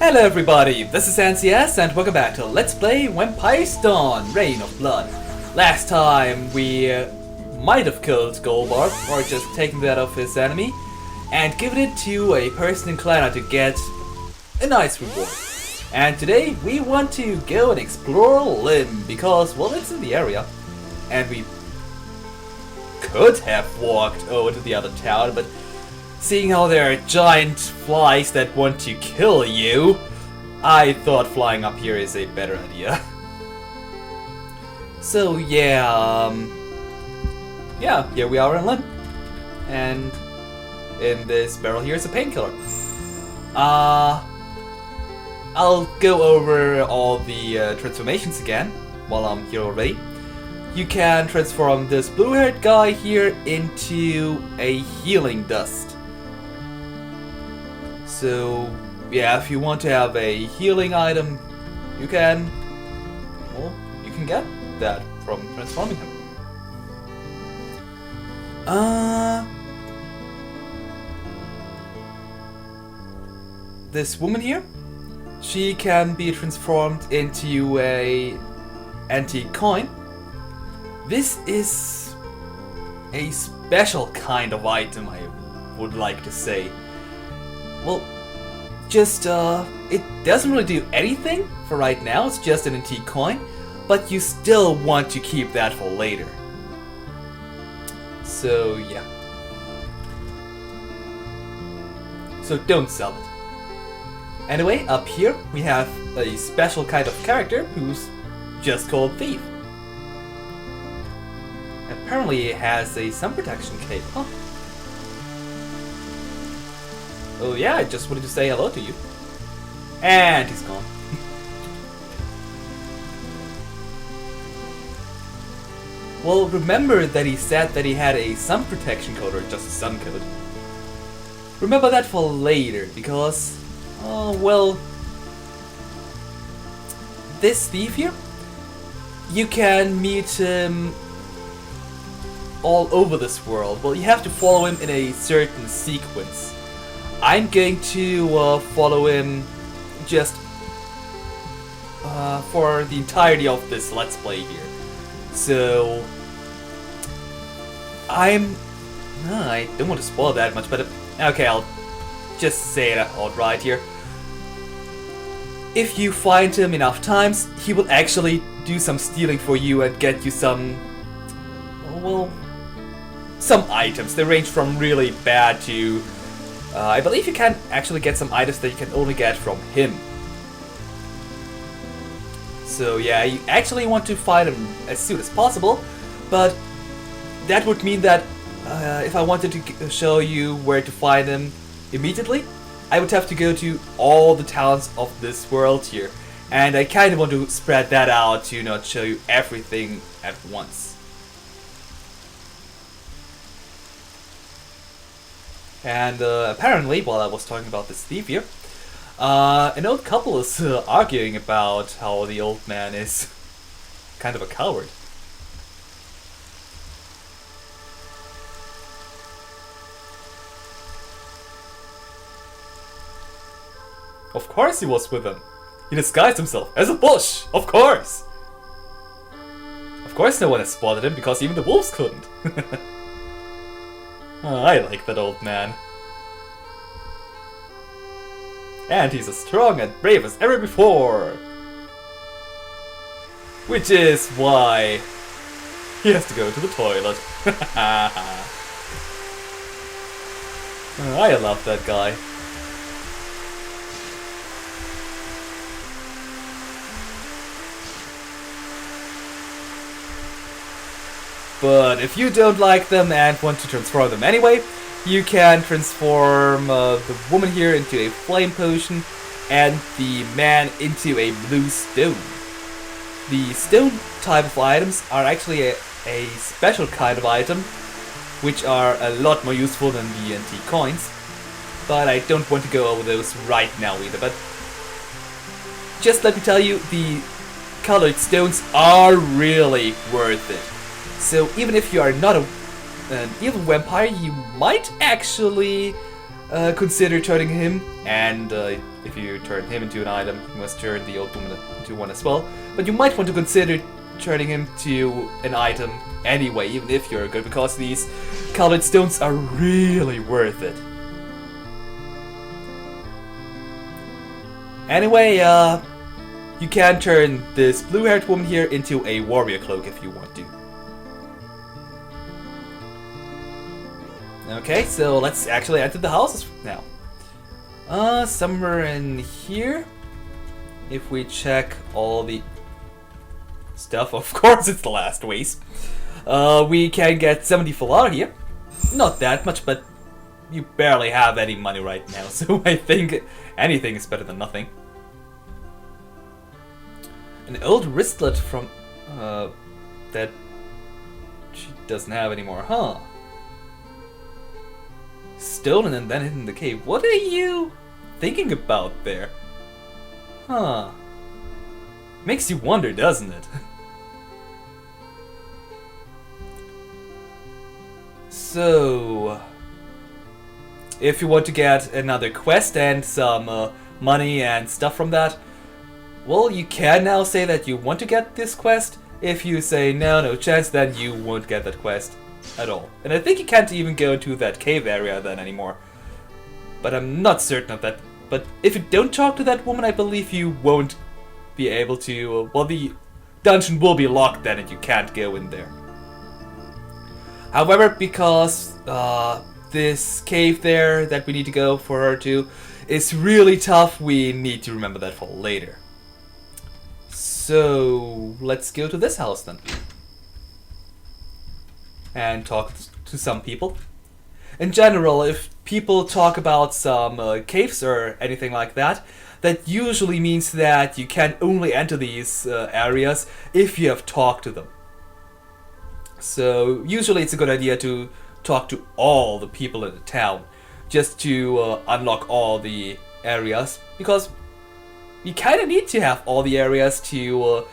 Hello everybody, this is NCS and welcome back to Let's Play Vampire's Dawn, Reign of Blood. Last time we might have killed Lombar, or just taken that off his enemy, and given it to a person in Klennar to get a nice reward. And today we want to go and explore Limm, because, well, it's in the area, and we could have walked over to the other town, but seeing how there are giant flies that want to kill you, I thought flying up here is a better idea. So yeah, here we are in Limm. And in this barrel here is a painkiller. I'll go over all the transformations again while I'm here already. You can transform this blue-haired guy here into a healing dust. So, yeah, if you want to have a healing item, you can get that from transforming him. This woman here, she can be transformed into a antique coin. This is a special kind of item, I would like to say. Well, just, it doesn't really do anything for right now, it's just an antique coin, but you still want to keep that for later. So, yeah. So don't sell it. Anyway, up here we have a special kind of character who's just called Thief. Apparently it has a sun protection cape, huh? Oh yeah, I just wanted to say hello to you. And he's gone. Well, remember that he said that he had a sun protection coat, or just a sun coat. Remember that for later, because, well, this thief here, you can meet him all over this world. Well, you have to follow him in a certain sequence. I'm going to follow him just for the entirety of this Let's Play here. So, I don't want to spoil that much, but okay, I'll just say it outright here. If you find him enough times, he will actually do some stealing for you and get you some, well, some items. They range from really bad to I believe you can actually get some items that you can only get from him. So yeah, you actually want to find him as soon as possible, but that would mean that if I wanted to show you where to find him immediately, I would have to go to all the towns of this world here, and I kind of want to spread that out to not show you everything at once. And apparently, while I was talking about this thief here, an old couple is arguing about how the old man is kind of a coward. Of course he was with them. He disguised himself as a bush, of course! Of course no one has spotted him, because even the wolves couldn't. Oh, I like that old man. And he's as strong and brave as ever before. Which is why he has to go to the toilet. Oh, I love that guy. But if you don't like them and want to transform them anyway, you can transform the woman here into a flame potion and the man into a blue stone. The stone type of items are actually a special kind of item, which are a lot more useful than the antique coins, but I don't want to go over those right now either. But just let me tell you, the colored stones are really worth it. So even if you are not an evil vampire, you might actually consider turning him, and if you turn him into an item, you must turn the old woman into one as well. But you might want to consider turning him to an item anyway, even if you're good, because these colored stones are really worth it. Anyway, you can turn this blue-haired woman here into a warrior cloak if you want to. Okay, so let's actually enter the houses now. Somewhere in here, if we check all the stuff, of course it's the last waste. We can get 70 full out here. Not that much, but you barely have any money right now, so I think anything is better than nothing. An old wristlet from, that she doesn't have anymore, huh? Stolen and then hidden in the cave. What are you thinking about there? Huh. Makes you wonder, doesn't it? So, if you want to get another quest and some money and stuff from that, well, you can now say that you want to get this quest. If you say no chance, then you won't get that quest at all. And I think you can't even go into that cave area then anymore. But I'm not certain of that. But if you don't talk to that woman, I believe you won't be able to... well, the dungeon will be locked then and you can't go in there. However, because this cave there that we need to go for her to is really tough, we need to remember that for later. So, let's go to this house then. And talk to some people. In general, if people talk about some caves or anything like that, that usually means that you can only enter these areas if you have talked to them. So usually it's a good idea to talk to all the people in the town, just to unlock all the areas, because you kind of need to have all the areas to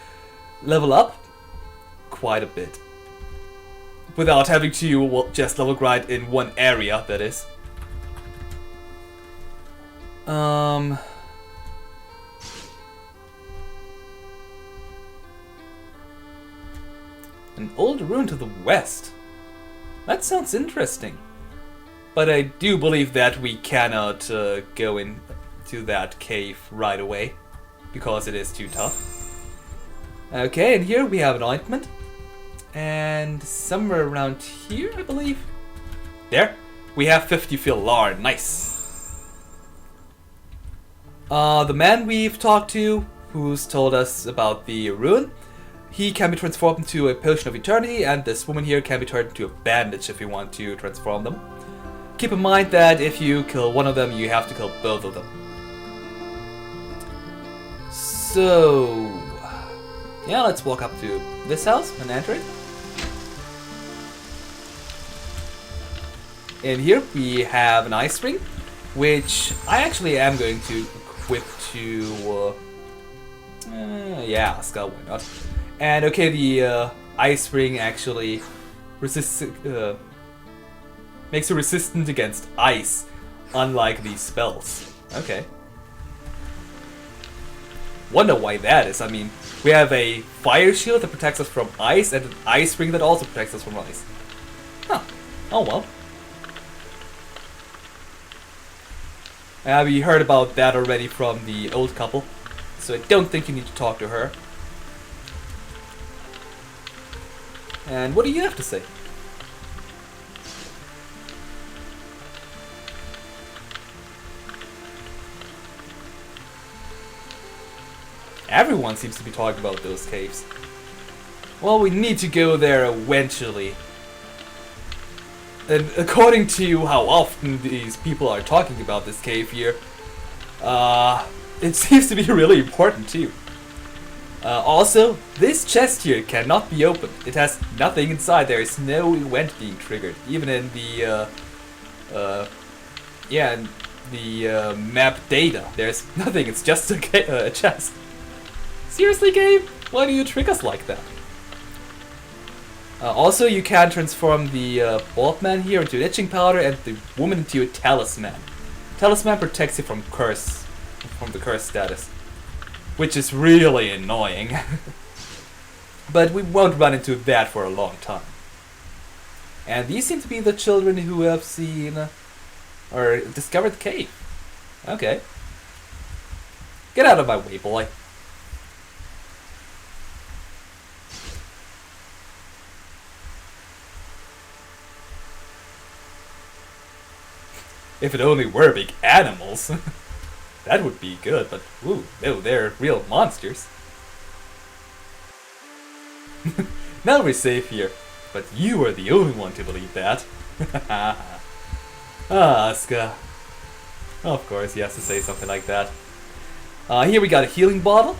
level up quite a bit. Without having to just level grind in one area, that is. An old ruin to the west. That sounds interesting. But I do believe that we cannot go into that cave right away, because it is too tough. Okay, and here we have an ointment. And somewhere around here, I believe. There, we have 50 Klennar. Nice. The man we've talked to, who's told us about the ruin, he can be transformed into a potion of eternity, and this woman here can be turned into a bandage if you want to transform them. Keep in mind that if you kill one of them, you have to kill both of them. So, yeah, let's walk up to this house and enter it. In here we have an ice ring, which I actually am going to equip to, yeah, Skull, why not? And okay, the ice ring actually resists, makes you resistant against ice, unlike these spells. Okay. Wonder why that is. I mean, we have a fire shield that protects us from ice, and an ice ring that also protects us from ice. Huh. Oh well. We heard about that already from the old couple, so I don't think you need to talk to her. And what do you have to say? Everyone seems to be talking about those caves. Well, we need to go there eventually. And according to how often these people are talking about this cave here, it seems to be really important too. Also, this chest here cannot be opened. It has nothing inside. There is no event being triggered. Even in the, map data, there's nothing. It's just a chest. Seriously, game? Why do you trick us like that? Also, you can transform the bald man here into an itching powder and the woman into a talisman. Talisman protects you from the curse status, which is really annoying. But we won't run into that for a long time. And these seem to be the children who have seen or discovered the cave. Okay. Get out of my way, boy. If it only were big animals. That would be good, but ooh, they're real monsters. Now we're safe here, but you are the only one to believe that. Asuka. Of course, he has to say something like that. Here we got a healing bottle.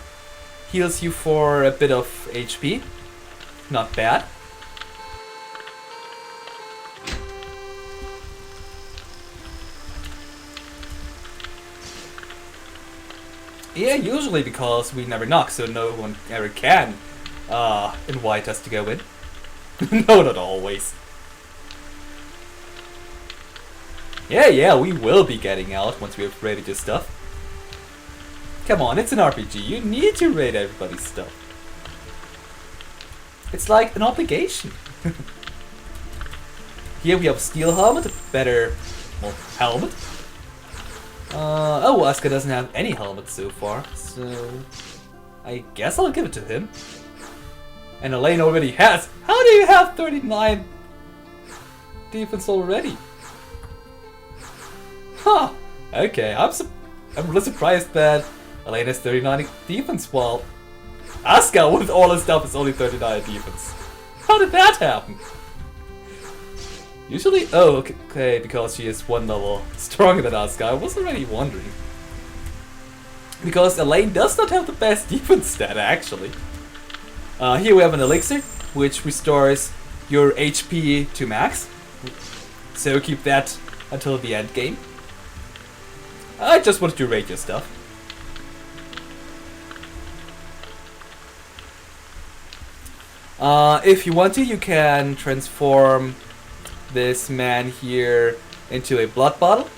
Heals you for a bit of HP. Not bad. Yeah, usually because we never knock, so no one ever can invite us to go in. No, not always. Yeah, we will be getting out once we have raided your stuff. Come on, it's an RPG. You need to raid everybody's stuff. It's like an obligation. Here we have a steel helmet, a better helmet. Oh, Asuka doesn't have any helmets so far, so I guess I'll give it to him. And Elaine already has. How do you have 39 defense already? Huh. Okay, I'm really surprised that Elaine has 39 defense while Asuka with all his stuff is only 39 defense. How did that happen? Usually, oh, okay, because she is one level stronger than Asuka. I was already wondering. Because Elaine does not have the best defense stat, actually. Here we have an elixir, which restores your HP to max. So keep that until the end game. I just wanted to rate your stuff. If you want to, you can transform this man here into a blood bottle,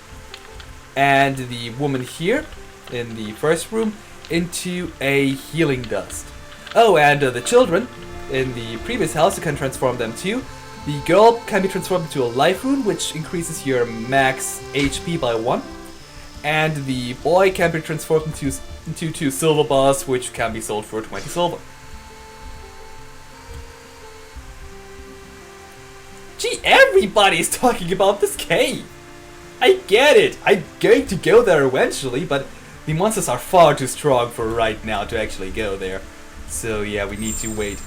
and the woman here in the first room into a healing dust. Oh, and the children in the previous house, you can transform them too. The girl can be transformed into a life rune, which increases your max HP by 1. And the boy can be transformed into 2 silver bars, which can be sold for 20 silver. Gee, everybody's talking about this cave! I get it! I'm going to go there eventually, but the monsters are far too strong for right now to actually go there. So yeah, we need to wait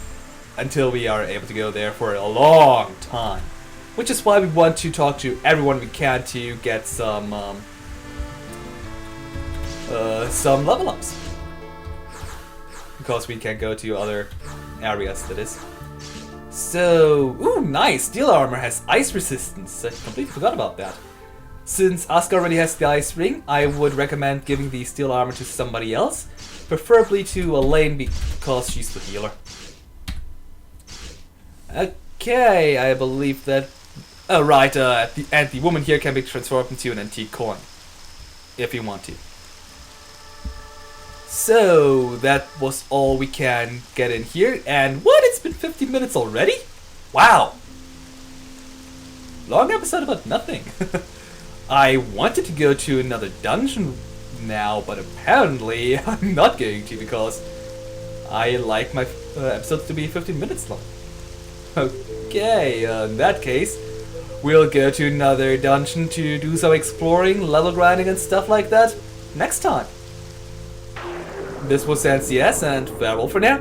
until we are able to go there for a long time. Which is why we want to talk to everyone we can to get some level ups. Because we can go to other areas, that is. So, ooh, nice! Steel armor has ice resistance. I completely forgot about that. Since Asuka already has the ice ring, I would recommend giving the steel armor to somebody else. Preferably to Elaine because she's the healer. Okay, I believe that... Oh, right, and the woman here can be transformed into an antique coin. If you want to. So, that was all we can get in here. And what? It's been 50 minutes already? Wow! Long episode about nothing. I wanted to go to another dungeon now, but apparently I'm not going to because I like my episodes to be 15 minutes long. Okay, in that case, we'll go to another dungeon to do some exploring, level grinding and stuff like that next time. This was NCS and farewell for now.